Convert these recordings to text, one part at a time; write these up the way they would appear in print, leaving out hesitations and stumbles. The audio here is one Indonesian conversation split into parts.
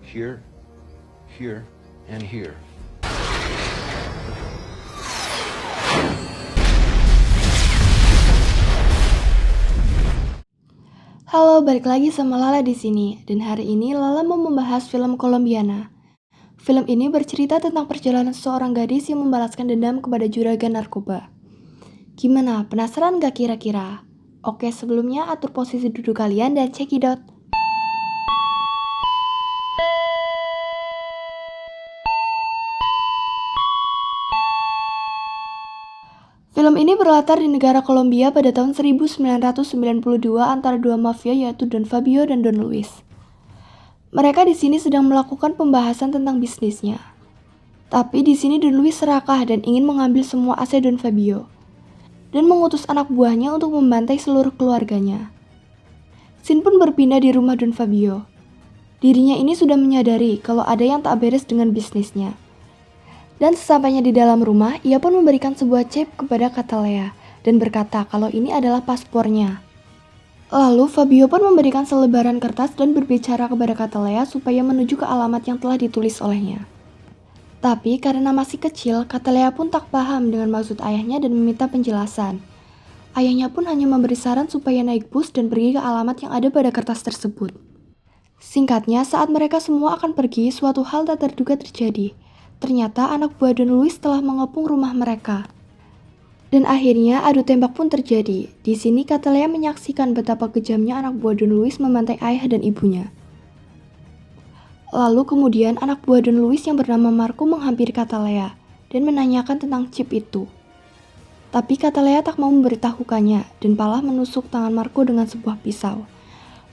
here, here, and here. Halo, balik lagi sama Lala di sini. Dan hari ini Lala mau membahas film Colombiana. Film ini bercerita tentang perjalanan seorang gadis yang membalaskan dendam kepada juragan narkoba. Gimana? Penasaran gak kira-kira? Oke, sebelumnya atur posisi duduk kalian dan cekidot. Film ini berlatar di negara Kolombia pada tahun 1992 antara dua mafia yaitu Don Fabio dan Don Luis. Mereka di sini sedang melakukan pembahasan tentang bisnisnya. Tapi di sini Don Luis serakah dan ingin mengambil semua aset Don Fabio dan mengutus anak buahnya untuk membantai seluruh keluarganya. Scene pun berpindah di rumah Don Fabio. Dirinya ini sudah menyadari kalau ada yang tak beres dengan bisnisnya. Dan sesampainya di dalam rumah, ia pun memberikan sebuah chip kepada Catalea dan berkata kalau ini adalah paspornya. Lalu Fabio pun memberikan selebaran kertas dan berbicara kepada Catalea supaya menuju ke alamat yang telah ditulis olehnya. Tapi karena masih kecil, Catalea pun tak paham dengan maksud ayahnya dan meminta penjelasan. Ayahnya pun hanya memberi saran supaya naik bus dan pergi ke alamat yang ada pada kertas tersebut. Singkatnya, saat mereka semua akan pergi, suatu hal tak terduga terjadi. Ternyata anak buah Don Luis telah mengepung rumah mereka. Dan akhirnya adu tembak pun terjadi. Di sini Catalea menyaksikan betapa kejamnya anak buah Don Luis membantai ayah dan ibunya. Lalu kemudian anak buah Don Luis yang bernama Marco menghampiri Catalea dan menanyakan tentang chip itu. Tapi Catalea tak mau memberitahukannya dan malah menusuk tangan Marco dengan sebuah pisau.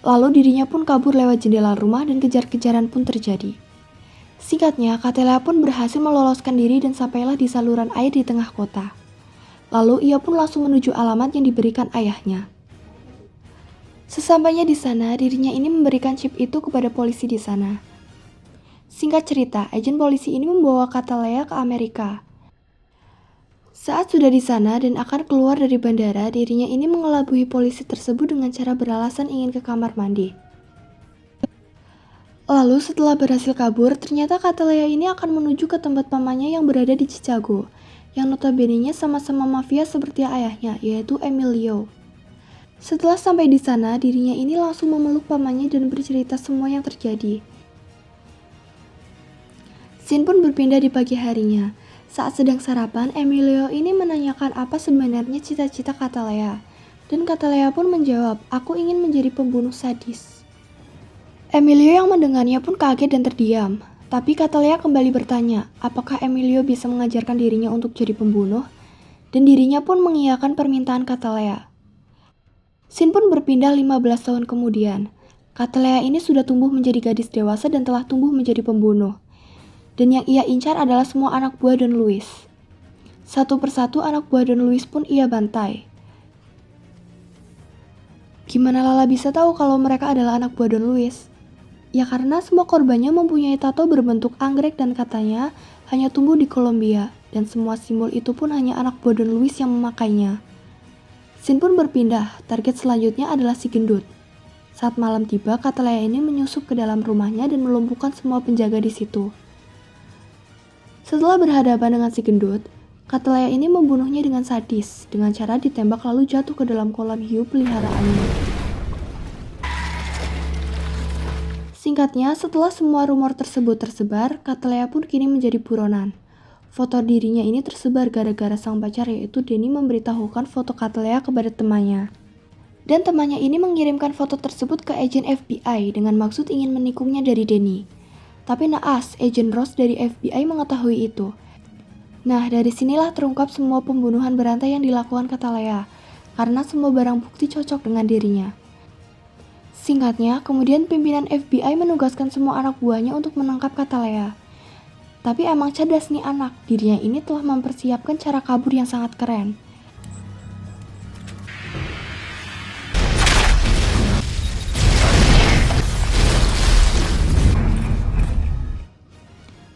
Lalu dirinya pun kabur lewat jendela rumah dan kejar-kejaran pun terjadi. Singkatnya, Catalea pun berhasil meloloskan diri dan sampailah di saluran air di tengah kota. Lalu ia pun langsung menuju alamat yang diberikan ayahnya. Sesampainya di sana, dirinya ini memberikan chip itu kepada polisi di sana. Singkat cerita, agen polisi ini membawa Catalea ke Amerika. Saat sudah di sana dan akan keluar dari bandara, dirinya ini mengelabui polisi tersebut dengan cara beralasan ingin ke kamar mandi. Lalu setelah berhasil kabur, ternyata Catalea ini akan menuju ke tempat pamannya yang berada di Chicago, yang notabene-nya sama-sama mafia seperti ayahnya, yaitu Emilio. Setelah sampai di sana, dirinya ini langsung memeluk pamannya dan bercerita semua yang terjadi. Scene pun berpindah di pagi harinya. Saat sedang sarapan, Emilio ini menanyakan apa sebenarnya cita-cita Catalea. Dan Catalea pun menjawab, aku ingin menjadi pembunuh sadis. Emilio yang mendengarnya pun kaget dan terdiam. Tapi Catalea kembali bertanya, apakah Emilio bisa mengajarkan dirinya untuk jadi pembunuh? Dan dirinya pun mengiyakan permintaan Catalea. Scene pun berpindah 15 tahun kemudian. Catalea ini sudah tumbuh menjadi gadis dewasa dan telah tumbuh menjadi pembunuh. Dan yang ia incar adalah semua anak buah Don Luis. Satu persatu anak buah Don Luis pun ia bantai. Gimana Lala bisa tahu kalau mereka adalah anak buah Don Luis? Ya karena semua korbannya mempunyai tato berbentuk anggrek dan katanya hanya tumbuh di Kolombia. Dan semua simbol itu pun hanya anak buah Don Luis yang memakainya. Scene pun berpindah, target selanjutnya adalah si gendut. Saat malam tiba, Catalea ini menyusup ke dalam rumahnya dan melumpuhkan semua penjaga di situ. Setelah berhadapan dengan si gendut, Catalea ini membunuhnya dengan sadis, dengan cara ditembak lalu jatuh ke dalam kolam hiu peliharaannya. Singkatnya, setelah semua rumor tersebut tersebar, Catalea pun kini menjadi buronan. Foto dirinya ini tersebar gara-gara sang pacar yaitu Denny memberitahukan foto Catalea kepada temannya. Dan temannya ini mengirimkan foto tersebut ke agen FBI dengan maksud ingin menikungnya dari Denny. Tapi naas, agen Ross dari FBI mengetahui itu. Nah, dari sinilah terungkap semua pembunuhan berantai yang dilakukan Catalea, karena semua barang bukti cocok dengan dirinya. Singkatnya, kemudian pimpinan FBI menugaskan semua anak buahnya untuk menangkap Catalea. Tapi emang cerdas nih anak, dirinya ini telah mempersiapkan cara kabur yang sangat keren.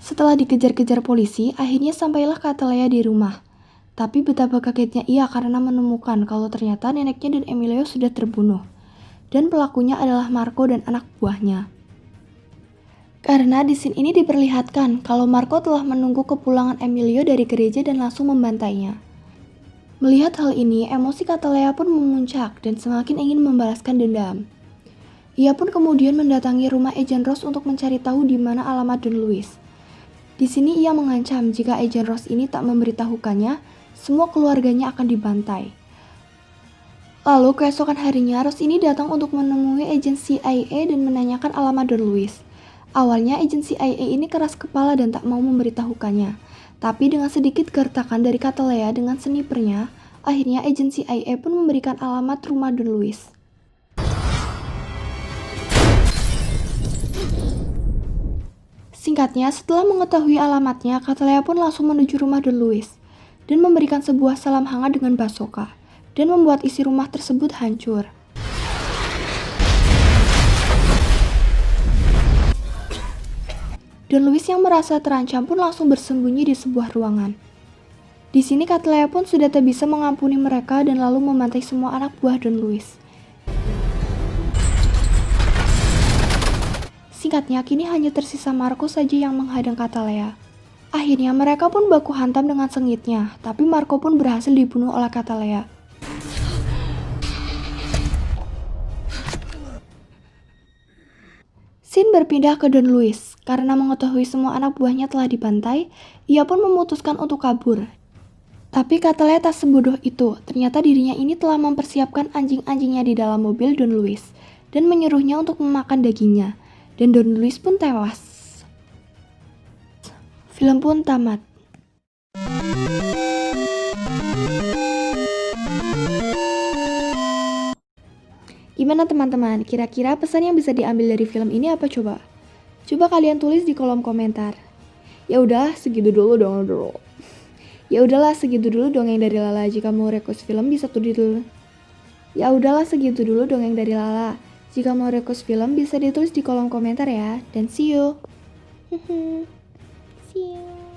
Setelah dikejar-kejar polisi, akhirnya sampailah Catalea di rumah. Tapi betapa kagetnya ia karena menemukan kalau ternyata neneknya dan Emilio sudah terbunuh. Dan pelakunya adalah Marco dan anak buahnya. Karena di scene ini diperlihatkan kalau Marco telah menunggu kepulangan Emilio dari gereja dan langsung membantainya. Melihat hal ini, emosi Catalea pun memuncak dan semakin ingin membalaskan dendam. Ia pun kemudian mendatangi rumah Agent Rose untuk mencari tahu di mana alamat Don Luis. Di sini ia mengancam jika Agent Rose ini tak memberitahukannya, semua keluarganya akan dibantai. Lalu keesokan harinya, Rose ini datang untuk menemui agen CIA dan menanyakan alamat Don Luis. Awalnya agen CIA ini keras kepala dan tak mau memberitahukannya. Tapi dengan sedikit gertakan dari Catalea dengan snipernya, akhirnya agen CIA pun memberikan alamat rumah Don Luis. Singkatnya, setelah mengetahui alamatnya, Catalea pun langsung menuju rumah Don Luis dan memberikan sebuah salam hangat dengan bazooka dan membuat isi rumah tersebut hancur. Don Luis yang merasa terancam pun langsung bersembunyi di sebuah ruangan. Di sini Catalea pun sudah tak bisa mengampuni mereka dan lalu membantai semua anak buah Don Luis. Singkatnya, kini hanya tersisa Marco saja yang menghadang Catalea. Akhirnya mereka pun baku hantam dengan sengitnya, tapi Marco pun berhasil dibunuh oleh Catalea. Scene berpindah ke Don Luis. Karena mengetahui semua anak buahnya telah dibantai, ia pun memutuskan untuk kabur. Tapi Catalea tak sebodoh itu. Ternyata dirinya ini telah mempersiapkan anjing-anjingnya di dalam mobil Don Luis dan menyuruhnya untuk memakan dagingnya. Dan Don Luis pun tewas. Film pun tamat. Gimana teman-teman? Kira-kira pesan yang bisa diambil dari film ini apa coba? Coba kalian tulis di kolom komentar. Ya udahlah segitu dulu dong bro. Ya udahlah segitu dulu dongeng dari Lala. Jika mau request film bisa tulis dulu. Ya udahlah segitu dulu dongeng dari Lala. Jika mau request film bisa ditulis di kolom komentar ya. Dan see you. See you.